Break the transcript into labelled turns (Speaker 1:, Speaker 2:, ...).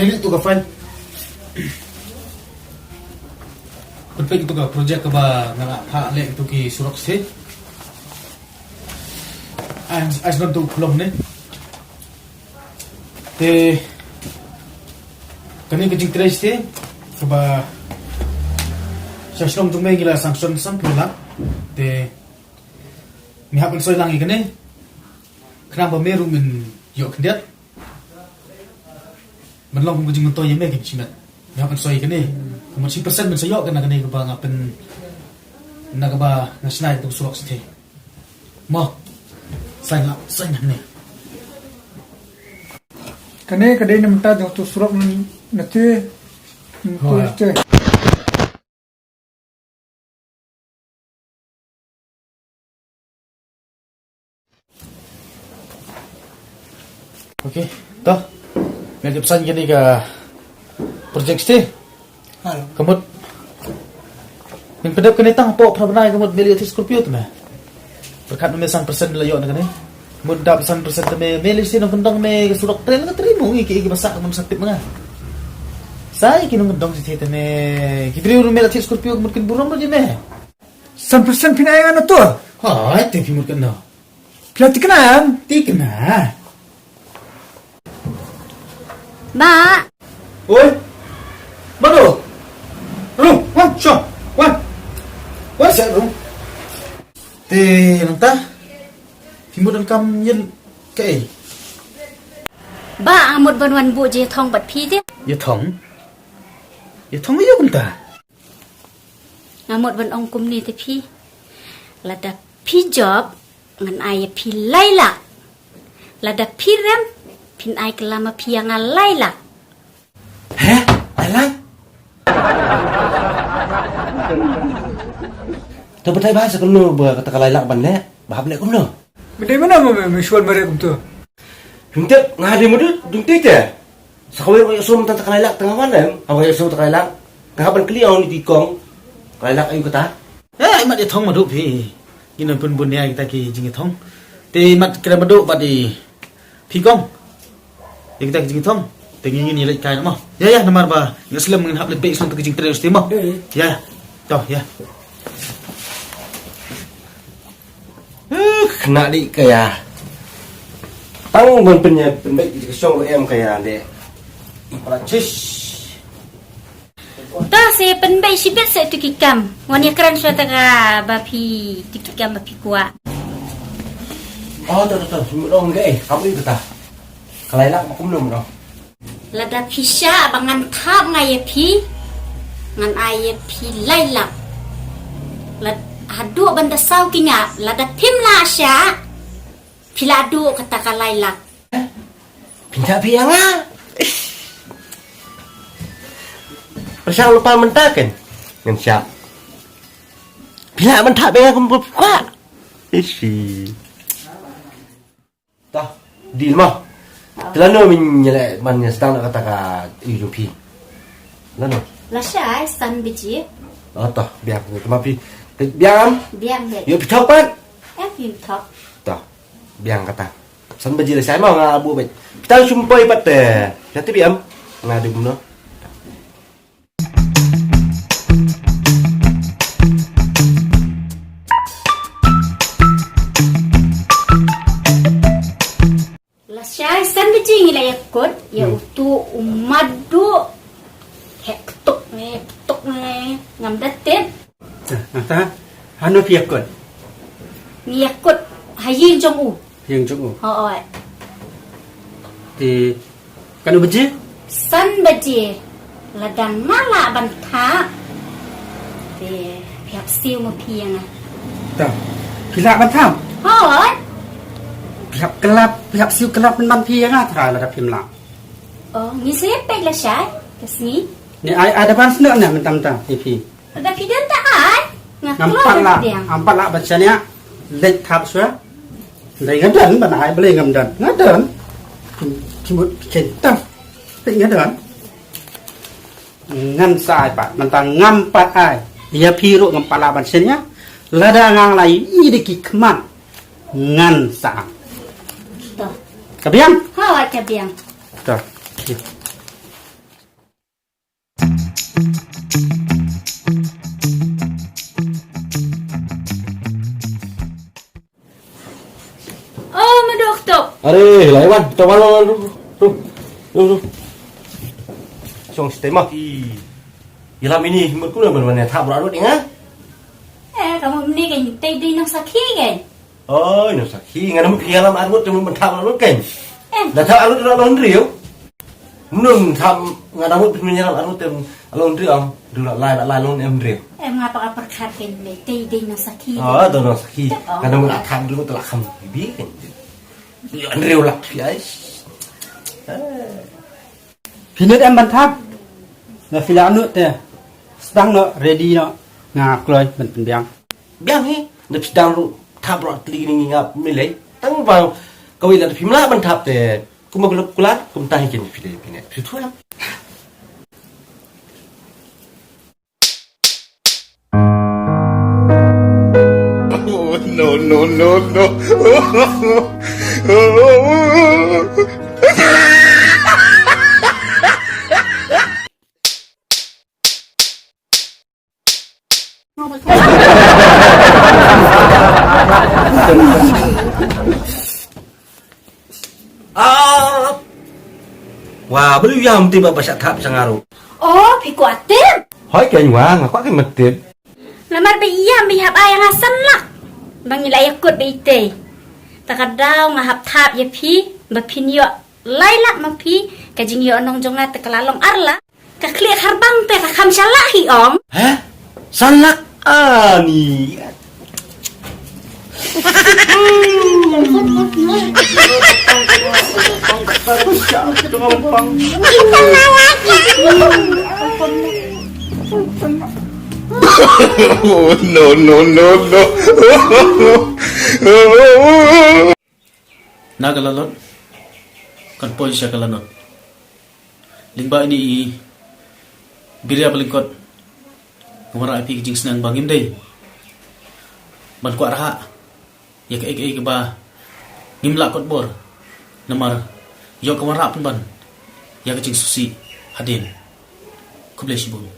Speaker 1: Ini tu kafan. Perfect itu ka project ka ba nga ha le itu ki surok se. As not do kulom ne. Te kani kajing tres te ka ba sa slong tumay gila sanction sampula te mi hapon soy lang ikane. Kana ba meru min yok ndiat. Menlong kung kajing to yeme ki chimat. Mi hapon soy ikane. Kung 10% min sayok kana kani ka ba nga pen na ka ba nga snai tu surok se. Mo saya ni.
Speaker 2: Kane kadai namta jo tu surok nate tu te.
Speaker 1: Okey, toh. Mel pesan gini ka project stay.
Speaker 2: Halo.
Speaker 1: Kamut min pedap kani tang po pernah kamut beli atis Scorpio tu meh. Berkat me 100% layo na kani. Muda 100% me meli sino kendang me surok tren ka terimo iki basak mun sakit mga. Sai kinong kendang si tete me kibri uru me atis Scorpio mungkin burung mo me.
Speaker 2: 100% pinayangan na to.
Speaker 1: Ha, te pimur kana.
Speaker 2: Pilatikan.
Speaker 1: Tikna.
Speaker 3: Ba.
Speaker 1: Oi. Baru. Rum, wan, syo. Wan. Wan sa rum. Te nang ta. Pimur dan kam yen kai.
Speaker 3: Ba amut ban wan bu je thong bat phi je.
Speaker 1: Ya thong. Ya thong ayo kunta.
Speaker 3: Amut ban ong kum ni te phi. Lada phi job ngan ai phi laila. Lada phi rem phin ai kelama phi yang laila.
Speaker 1: Heh, alai.
Speaker 4: Tu betai bahasa kuno kata kalailak banne, bahab lek kuno.
Speaker 2: Bedai mana misual mereka tu?
Speaker 4: Hintek ngadi mudu duntik te. Sakawe ko yusum tanta kalailak tengah mana? Awak yusum tanta kalailak. Ngapan kliau ni tikong. Kalailak ayu kata.
Speaker 1: Mat ya thong madu phi. Ginan pun bun ya kita ki jing thong. Te mat kira madu badi phi kong. Kita ki jing thong. Te ngi ni lai kai mo. Ya namar ba. Ngaslam ngin hap le pe sun te jing tre usti mo. Ya. Toh ya.
Speaker 4: Kena di kaya. Tang bon penye penbaik di kesong em kaya de. Pracis.
Speaker 3: Ta se pen bai sibet se tu kikam. Wan ya kran sha ta ga ba phi tikikam ba phi kwa.
Speaker 4: Oh, tu. Semudong ge. Kamu itu kata. Kalailak makum nom no.
Speaker 3: Lada phi sha bangan thap ngai phi. Ngan ai phi laila. Lad adu banda sau kinga lada phim la sha. Piladu kata kalaila.
Speaker 4: Pinjak piang ah. Pasal lupa mentakan. Yang siap. Bila mentak pengen kumpul buka. Isi. Tah, deal mah. Telano menyelek mana sedang nak kata kat Europe. Lano.
Speaker 3: La sha san biji.
Speaker 4: Oh tah, biar tapi biar.
Speaker 3: Biang he.
Speaker 4: Yo picapan.
Speaker 3: Phim thok.
Speaker 4: Tah, biar kata. San baju saya mau ngabu bet. Kita sumpai pat. Nanti biam ngadu guna.
Speaker 3: Syai san biji ngila yakut ya utu umadu hektok ne ngam datet
Speaker 5: Nata, hano piakot,
Speaker 3: ni yakut hayin jong u
Speaker 5: yang cukup.
Speaker 3: ho oi
Speaker 5: Di kanu beji,
Speaker 3: san biji ladang nala bantha de piap siu ma piang
Speaker 5: tak. Pilak bantam,
Speaker 3: ho oi
Speaker 5: pihak kelap, pihak siu kelap ban piang ah, terala ada pimla.
Speaker 3: oh ni sepek la syai kesni
Speaker 5: Ni ada ban senak na mentam-tam, pipi.
Speaker 3: ada pidan tak ai
Speaker 5: Nampak lah bacanya, lek tap suah. Lek ngadan ban ai boleh ngamdan, ngadan. Cimut centang, lek ngadan. Ngan sai pak, mentang ngampat ai. Ia piru ngampat lah bacanya. Lada ngang lai idiki keman. Ngan sa.
Speaker 3: toh
Speaker 5: Kabiang?
Speaker 3: ho oi kabiang
Speaker 5: Dah.
Speaker 4: Are, laiwan, tawan lu. Song sistema. Yalam ini himut ku benar-benar thap ra rut ingat.
Speaker 3: Kamu ni kan tei di nang sakhi kan.
Speaker 4: Oh, nó sakhi ngana mu yalam arut cuma thap ra rut kan. Dah thap arut ra lon riu. Nung thap ngana mu yalam arut tem lon riu am. Dulu lai lon em riu.
Speaker 3: Ngapa perkhat kan ni tei di nang sakhi.
Speaker 4: Oh, tu nó sakhi. Ngana mu thap dulu telah kham bi kan. Lon riu lah, guys.
Speaker 5: Pinut em ban thap. Na fila anu te. Sedang no ready no. Ngak loy ben pendiang.
Speaker 4: Biang ni, dah sedang lu thap ra tli ni ngap milai. Tang vào kau ila phimla ban thap te. Ku ma gelap kulat, ku tahi kin pide pine. Pitu lah.
Speaker 6: Oh, no.
Speaker 4: Wah, beli yang tiba basak thap sangaru.
Speaker 3: Oh, pi kuatem.
Speaker 4: Hỏi cái nhwa ngak cái mật tiệt.
Speaker 3: Lamar be iya mi hab ayang hasan lah. Bang ila yakut be ite. Takadaw ngahap thap ye pi, ba pin yo lailak ma pi, kajing yo nong jonga tekalalong arla. Ka kliak harbang pe ka kham syalahi om.
Speaker 4: Hah? Salak ani.
Speaker 6: Oh, no.
Speaker 1: Nagalalot. Kan poy siya kalanot. Lingba ini birya palingkot. Ngumara api kijing senang bangim day. Ban kuat raha. Ya ke ke ba. Ngimla kot bor. Namar yo kamara pun ban. Ya kijing susi hadin. Kublai sibun.